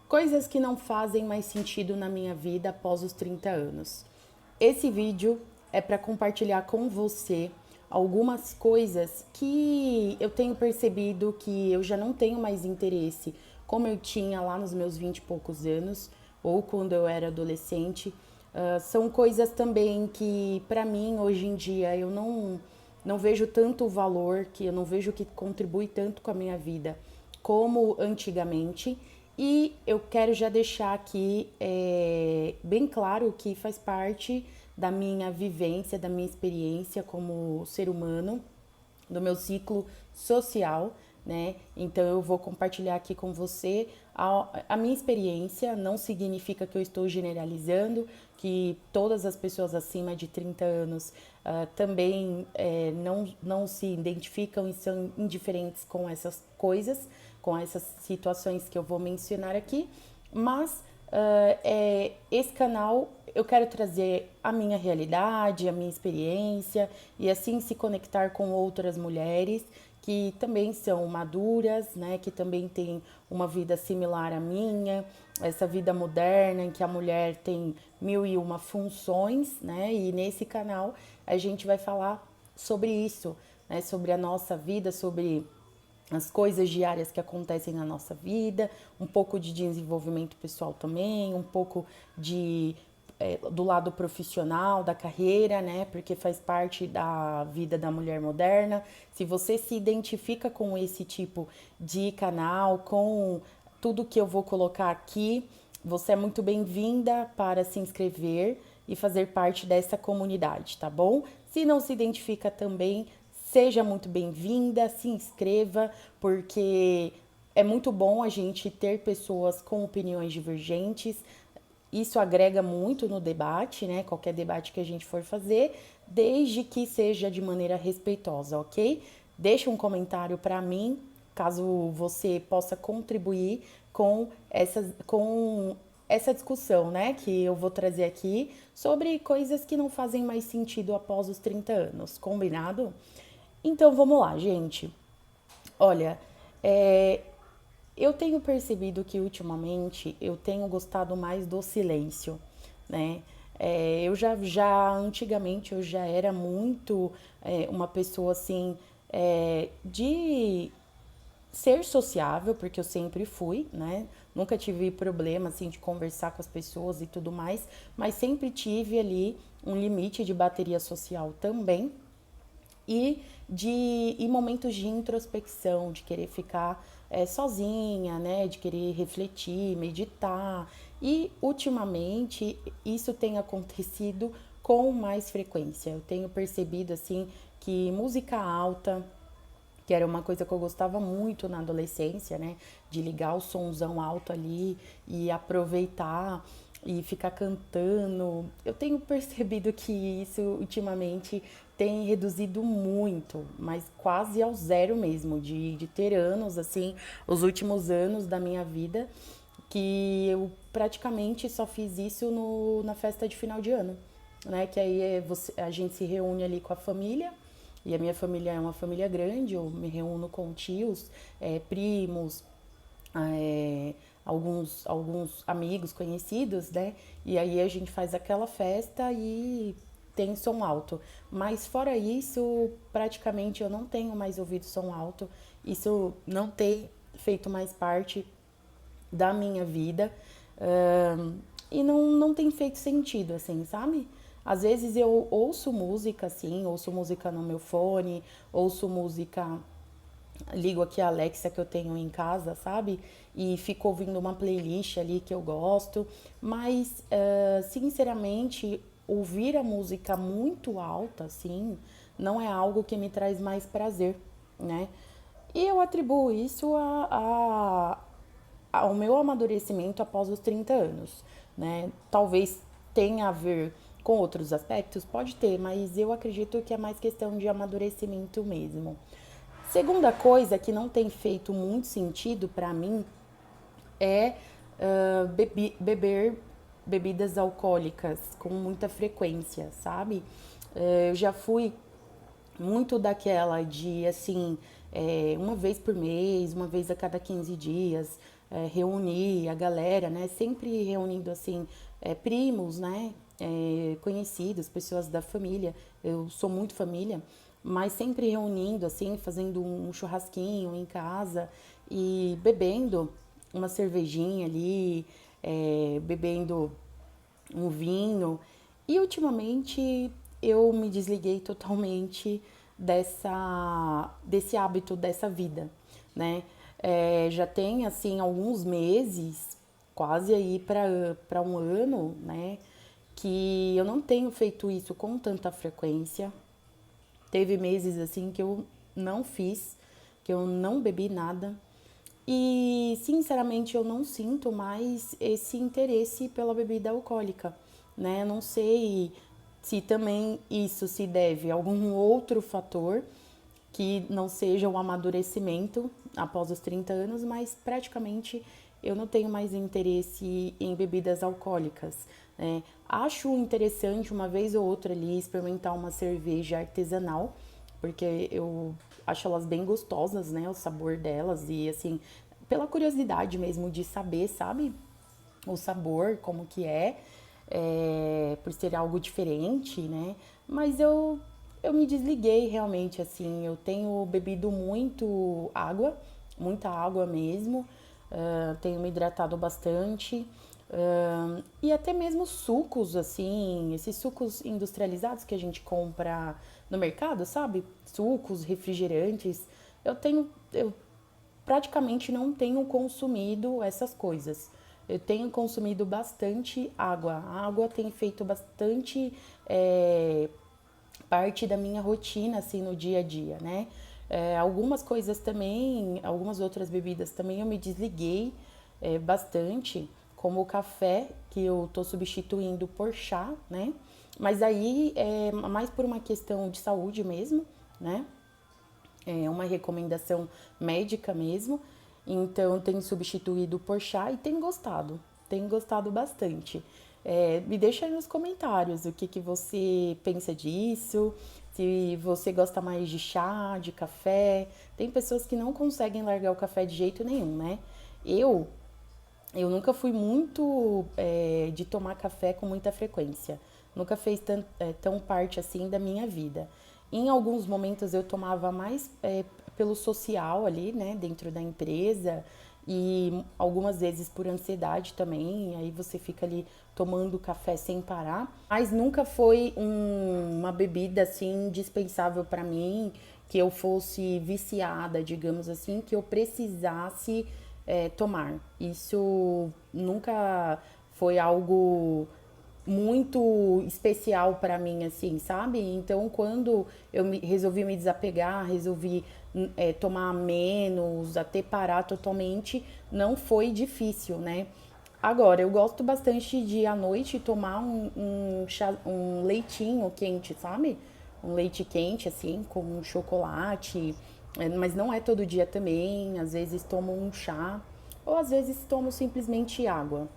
Coisas que não fazem mais sentido na minha vida após os 30 anos. Esse vídeo é para compartilhar com você algumas coisas que eu tenho percebido que eu já não tenho mais interesse, como eu tinha lá nos meus 20 e poucos anos, ou quando eu era adolescente. São coisas também que, para mim, hoje em dia, eu não vejo tanto valor, que eu não vejo que contribui tanto com a minha vida como antigamente. E eu quero já deixar aqui bem claro que faz parte da minha vivência, da minha experiência como ser humano, do meu ciclo social, né? Então eu vou compartilhar aqui com você a minha experiência. Não significa que eu estou generalizando, que todas as pessoas acima de 30 anos também não se identificam e são indiferentes com essas coisas, com essas situações que eu vou mencionar aqui, mas esse canal eu quero trazer a minha realidade, a minha experiência e assim se conectar com outras mulheres que também são maduras, né, que também têm uma vida similar à minha, essa vida moderna em que a mulher tem mil e uma funções, né, e nesse canal a gente vai falar sobre isso, né, sobre a nossa vida, sobre as coisas diárias que acontecem na nossa vida, um pouco de desenvolvimento pessoal também, um pouco do lado profissional, da carreira, né? Porque faz parte da vida da mulher moderna. Se você se identifica com esse tipo de canal, com tudo que eu vou colocar aqui, você é muito bem-vinda para se inscrever e fazer parte dessa comunidade, tá bom? Se não se identifica também, seja muito bem-vinda, se inscreva, porque é muito bom a gente ter pessoas com opiniões divergentes. Isso agrega muito no debate, né? Qualquer debate que a gente for fazer, desde que seja de maneira respeitosa, ok? Deixa um comentário para mim, caso você possa contribuir com essa discussão, né? Que eu vou trazer aqui sobre coisas que não fazem mais sentido após os 30 anos, combinado? Então vamos lá, gente. Olha, é, eu tenho percebido que ultimamente eu tenho gostado mais do silêncio, né? Eu já antigamente eu já era muito uma pessoa assim de ser sociável, porque eu sempre fui, né? Nunca tive problema assim de conversar com as pessoas e tudo mais, mas sempre tive ali um limite de bateria social também e momentos de introspecção, de querer ficar sozinha, né, de querer refletir, meditar. E ultimamente isso tem acontecido com mais frequência. Eu tenho percebido assim que música alta, que era uma coisa que eu gostava muito na adolescência, né? De ligar o somzão alto ali e aproveitar e ficar cantando. Eu tenho percebido que isso ultimamente tem reduzido muito, mas quase ao zero mesmo, de ter anos, assim, os últimos anos da minha vida, que eu praticamente só fiz isso na festa de final de ano, né? Que aí a gente se reúne ali com a família, e a minha família é uma família grande, eu me reúno com tios, primos, alguns amigos conhecidos, né? E aí a gente faz aquela festa e tem som alto. Mas fora isso, praticamente eu não tenho mais ouvido som alto. Isso não tem feito mais parte da minha vida. E não tem feito sentido, assim, sabe? Às vezes eu ouço música, assim, ouço música no meu fone, ouço música, ligo aqui a Alexa que eu tenho em casa, sabe? E fico ouvindo uma playlist ali que eu gosto. Mas, sinceramente, ouvir a música muito alta, assim, não é algo que me traz mais prazer, né? E eu atribuo isso ao meu amadurecimento após os 30 anos, né? Talvez tenha a ver com outros aspectos, pode ter, mas eu acredito que é mais questão de amadurecimento mesmo. Segunda coisa que não tem feito muito sentido para mim é beber bebidas alcoólicas com muita frequência, sabe? Eu já fui muito daquela de, assim, uma vez por mês, uma vez a cada 15 dias, reunir a galera, né? Sempre reunindo, assim, primos, né? Conhecidos, pessoas da família. Eu sou muito família, mas sempre reunindo, assim, fazendo um churrasquinho em casa e bebendo uma cervejinha ali, bebendo um vinho. E ultimamente eu me desliguei totalmente desse hábito, dessa vida, né? Já tem assim alguns meses, quase aí para um ano, né? Que eu não tenho feito isso com tanta frequência. Teve meses assim que eu não fiz, que eu não bebi nada. E, sinceramente, eu não sinto mais esse interesse pela bebida alcoólica, né? Não sei se também isso se deve a algum outro fator que não seja o amadurecimento após os 30 anos, mas praticamente eu não tenho mais interesse em bebidas alcoólicas, né? Acho interessante uma vez ou outra ali experimentar uma cerveja artesanal, porque eu acho elas bem gostosas, né? O sabor delas e assim, pela curiosidade mesmo de saber, sabe? O sabor, como que por ser algo diferente, né? Mas eu me desliguei realmente, assim, eu tenho bebido muita água mesmo, tenho me hidratado bastante, e até mesmo sucos, assim, esses sucos industrializados que a gente compra no mercado, sabe? Sucos, refrigerantes, eu praticamente não tenho consumido essas coisas. Eu tenho consumido bastante água. A água tem feito bastante parte da minha rotina, assim, no dia a dia, né? Algumas coisas também, algumas outras bebidas também eu me desliguei bastante, como o café, que eu tô substituindo por chá, né? Mas aí é mais por uma questão de saúde mesmo, né? É uma recomendação médica mesmo. Então, tenho substituído por chá e tenho gostado bastante. Me deixa aí nos comentários o que você pensa disso, se você gosta mais de chá, de café. Tem pessoas que não conseguem largar o café de jeito nenhum, né? Eu eu nunca fui muito de tomar café com muita frequência. Nunca fez tão parte assim da minha vida. Em alguns momentos eu tomava mais pelo social ali, né, dentro da empresa e algumas vezes por ansiedade também. Aí você fica ali tomando café sem parar. Mas nunca foi uma bebida assim indispensável para mim, que eu fosse viciada, digamos assim, que eu precisasse tomar. Isso nunca foi algo muito especial para mim, assim, sabe? Então, quando resolvi me desapegar, resolvi tomar menos, até parar totalmente, não foi difícil, né? Agora, eu gosto bastante de à noite tomar um leitinho quente, sabe? Um leite quente, assim, com um chocolate. Mas não é todo dia também. Às vezes tomo um chá, ou às vezes tomo simplesmente água.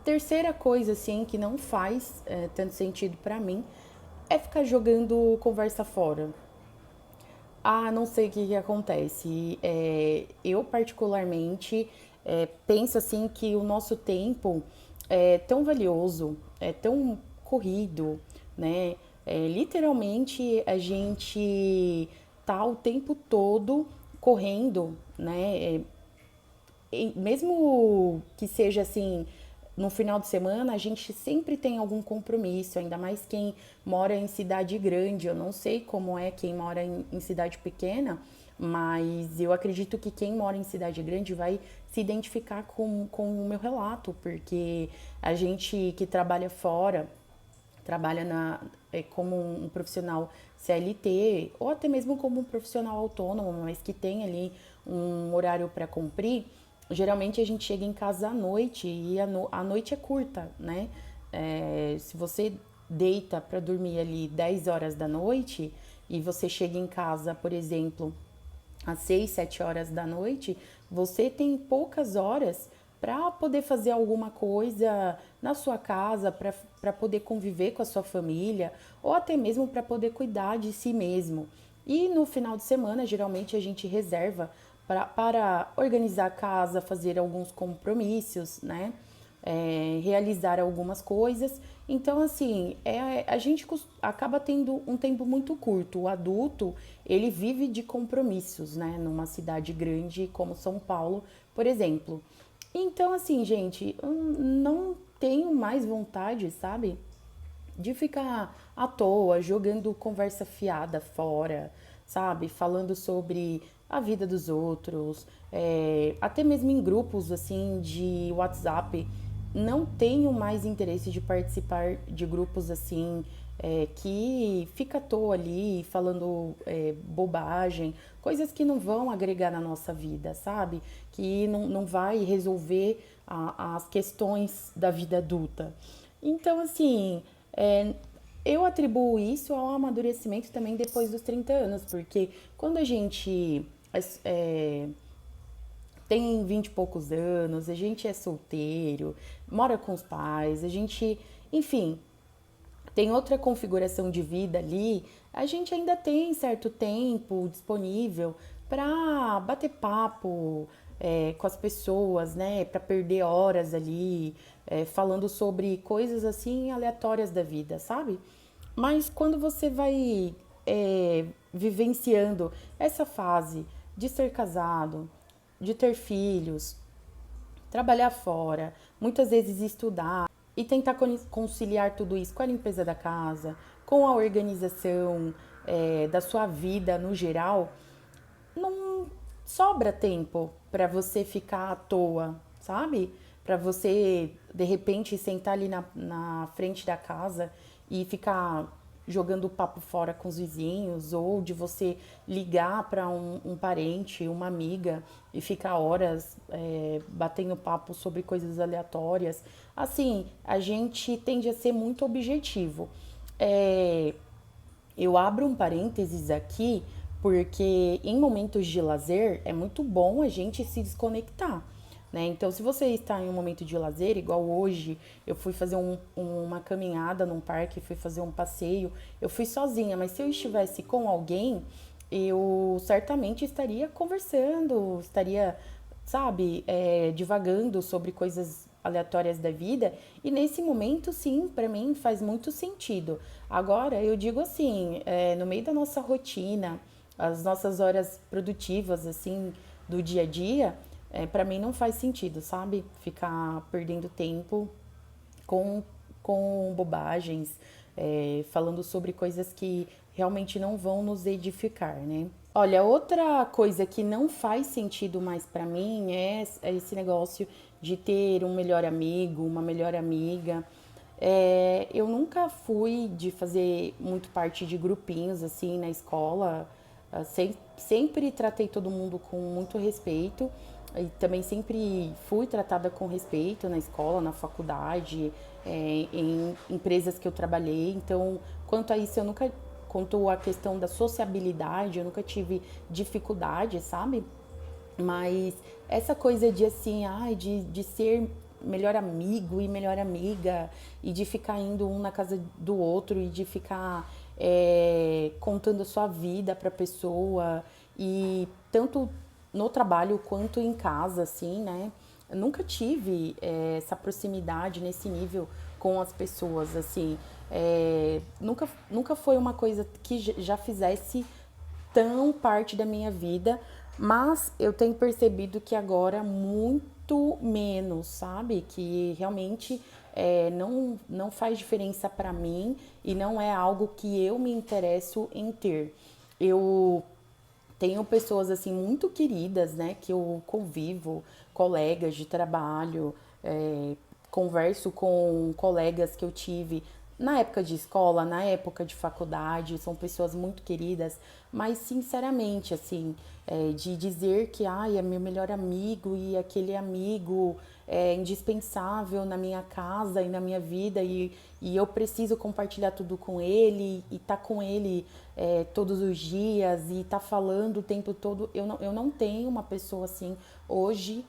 Terceira coisa, assim, que não faz tanto sentido pra mim é ficar jogando conversa fora. Ah, não sei o que acontece. Eu, particularmente, penso assim que o nosso tempo é tão valioso, é tão corrido, né? Literalmente, a gente tá o tempo todo correndo, né? Mesmo que seja assim, no final de semana, a gente sempre tem algum compromisso, ainda mais quem mora em cidade grande. Eu não sei como é quem mora em cidade pequena, mas eu acredito que quem mora em cidade grande vai se identificar com o meu relato, porque a gente que trabalha fora, trabalha como um profissional CLT ou até mesmo como um profissional autônomo, mas que tem ali um horário para cumprir, geralmente a gente chega em casa à noite e a noite é curta, né? Se você deita para dormir ali 10 horas da noite e você chega em casa, por exemplo, às 6, 7 horas da noite, você tem poucas horas para poder fazer alguma coisa na sua casa, para poder conviver com a sua família, ou até mesmo para poder cuidar de si mesmo. E no final de semana, geralmente a gente reserva para organizar a casa, fazer alguns compromissos, né? Realizar algumas coisas. Então, assim, a gente acaba tendo um tempo muito curto. O adulto, ele vive de compromissos, né? Numa cidade grande como São Paulo, por exemplo. Então, assim, gente, eu não tenho mais vontade, sabe? De ficar à toa, jogando conversa fiada fora, sabe? Falando sobre a vida dos outros, até mesmo em grupos assim de WhatsApp. Não tenho mais interesse de participar de grupos assim que fica à toa ali falando bobagem, coisas que não vão agregar na nossa vida, sabe? Que não vai resolver as questões da vida adulta. Então, assim, é, eu atribuo isso ao amadurecimento também depois dos 30 anos, porque quando a gente é, tem 20 e poucos anos, a gente é solteiro, mora com os pais, a gente, enfim, tem outra configuração de vida ali, a gente ainda tem certo tempo disponível para bater papo com as pessoas, né? Para perder horas ali, falando sobre coisas assim aleatórias da vida, sabe? Mas quando você vai vivenciando essa fase de ser casado, de ter filhos, trabalhar fora, muitas vezes estudar e tentar conciliar tudo isso com a limpeza da casa, com a organização da sua vida no geral, não sobra tempo para você ficar à toa, sabe? Para você, de repente, sentar ali na frente da casa e ficar jogando papo fora com os vizinhos, ou de você ligar para um parente, uma amiga e ficar horas batendo papo sobre coisas aleatórias. Assim, a gente tende a ser muito objetivo. É, eu abro um parênteses aqui porque em momentos de lazer é muito bom a gente se desconectar, né? Então, se você está em um momento de lazer, igual hoje, eu fui fazer uma caminhada num parque, fui fazer um passeio, eu fui sozinha, mas se eu estivesse com alguém, eu certamente estaria conversando, estaria, sabe, divagando sobre coisas aleatórias da vida. E nesse momento, sim, para mim faz muito sentido. Agora, eu digo assim, no meio da nossa rotina, as nossas horas produtivas, assim, do dia a dia, para mim não faz sentido, sabe? Ficar perdendo tempo com, com bobagens, falando sobre coisas que realmente não vão nos edificar, né? Olha, outra coisa que não faz sentido mais pra mim é esse negócio de ter um melhor amigo, uma melhor amiga. Eu nunca fui de fazer muito parte de grupinhos assim na escola. Sempre tratei todo mundo com muito respeito e também sempre fui tratada com respeito na escola, na faculdade, em empresas que eu trabalhei. Então, quanto a isso, quanto à questão da sociabilidade, eu nunca tive dificuldade, sabe? Mas essa coisa de assim, ai, de ser melhor amigo e melhor amiga, e de ficar indo um na casa do outro e de ficar contando a sua vida pra pessoa, e tanto no trabalho quanto em casa, assim, né? Eu nunca tive essa proximidade nesse nível com as pessoas, assim. Nunca foi uma coisa que já fizesse tão parte da minha vida, mas eu tenho percebido que agora muito menos, sabe? Que realmente não faz diferença para mim e não é algo que eu me interesso em ter. Eu tenho pessoas assim muito queridas, né, que eu convivo, colegas de trabalho, converso com colegas que eu tive na época de escola, na época de faculdade, são pessoas muito queridas, mas sinceramente, assim, de dizer que ai, é meu melhor amigo e aquele amigo é indispensável na minha casa e na minha vida, e eu preciso compartilhar tudo com ele e tá com ele todos os dias e tá falando o tempo todo. Eu não tenho uma pessoa assim hoje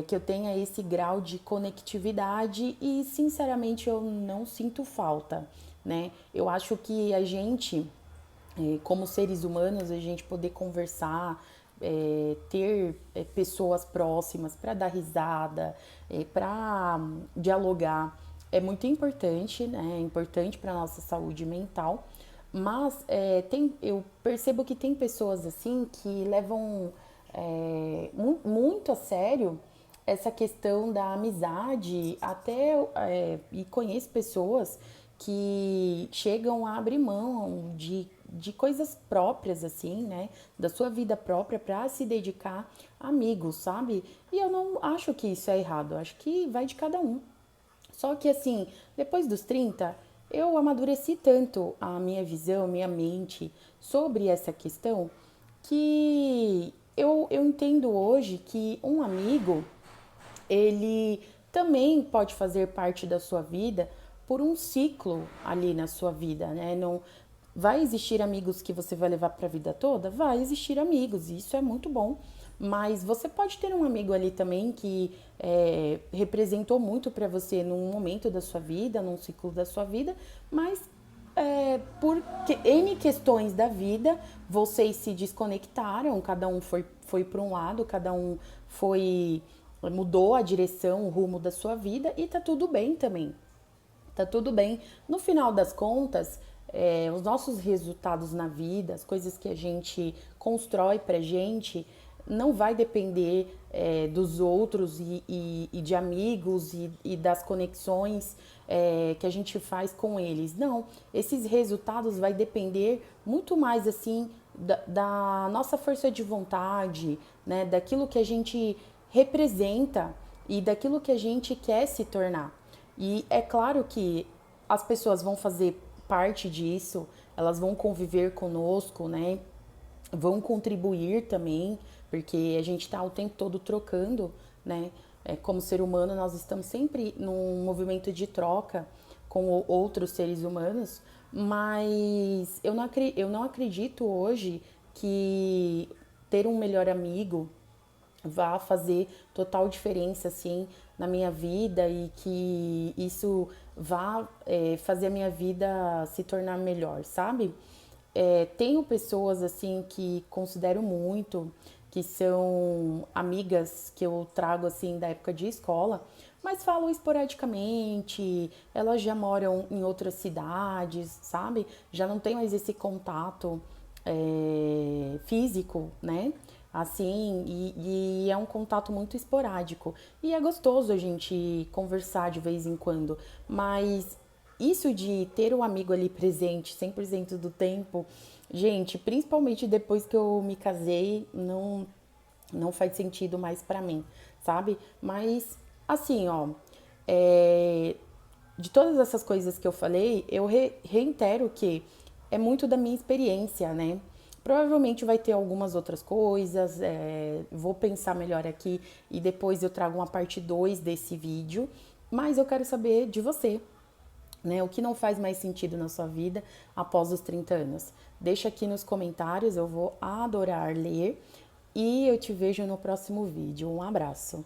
que eu tenha esse grau de conectividade e, sinceramente, eu não sinto falta, né? Eu acho que a gente como seres humanos, a gente poder conversar, ter pessoas próximas para dar risada, para dialogar, é muito importante, né? É importante para a nossa saúde mental. Mas eu percebo que tem pessoas assim que levam muito a sério essa questão da amizade, e conheço pessoas que chegam a abrir mão de coisas próprias, assim, né? Da sua vida própria para se dedicar a amigos, sabe? E eu não acho que isso é errado, eu acho que vai de cada um. Só que assim, depois dos 30, eu amadureci tanto a minha visão, minha mente sobre essa questão que eu entendo hoje que um amigo, ele também pode fazer parte da sua vida por um ciclo ali na sua vida, né? Não vai existir amigos que você vai levar para a vida toda? Vai existir amigos, e isso é muito bom. Mas você pode ter um amigo ali também que representou muito para você num momento da sua vida, num ciclo da sua vida, mas por N questões da vida, vocês se desconectaram, cada um foi para um lado, cada um mudou a direção, o rumo da sua vida e tá tudo bem também. Tá tudo bem. No final das contas, os nossos resultados na vida, as coisas que a gente constrói pra gente, não vai depender dos outros e de amigos e das conexões que a gente faz com eles. Não, esses resultados vai depender muito mais assim da nossa força de vontade, né? Daquilo que a gente representa e daquilo que a gente quer se tornar. E é claro que as pessoas vão fazer parte disso, elas vão conviver conosco, né? Vão contribuir também, porque a gente está o tempo todo trocando, né? Como ser humano, nós estamos sempre num movimento de troca com outros seres humanos, mas eu não acredito hoje que ter um melhor amigo vá fazer total diferença assim na minha vida e que isso vá fazer a minha vida se tornar melhor, sabe? Tenho pessoas assim que considero muito, que são amigas que eu trago assim da época de escola, mas falam esporadicamente, elas já moram em outras cidades, sabe? Já não tem mais esse contato físico, né? Assim, e é um contato muito esporádico. E é gostoso a gente conversar de vez em quando, mas isso de ter um amigo ali presente 100% do tempo, gente, principalmente depois que eu me casei, não faz sentido mais pra mim, sabe? Mas, assim, ó, é, de todas essas coisas que eu falei, eu reitero que é muito da minha experiência, né? Provavelmente vai ter algumas outras coisas, vou pensar melhor aqui e depois eu trago uma parte 2 desse vídeo, mas eu quero saber de você, né? O que não faz mais sentido na sua vida após os 30 anos? Deixa aqui nos comentários, eu vou adorar ler e eu te vejo no próximo vídeo. Um abraço!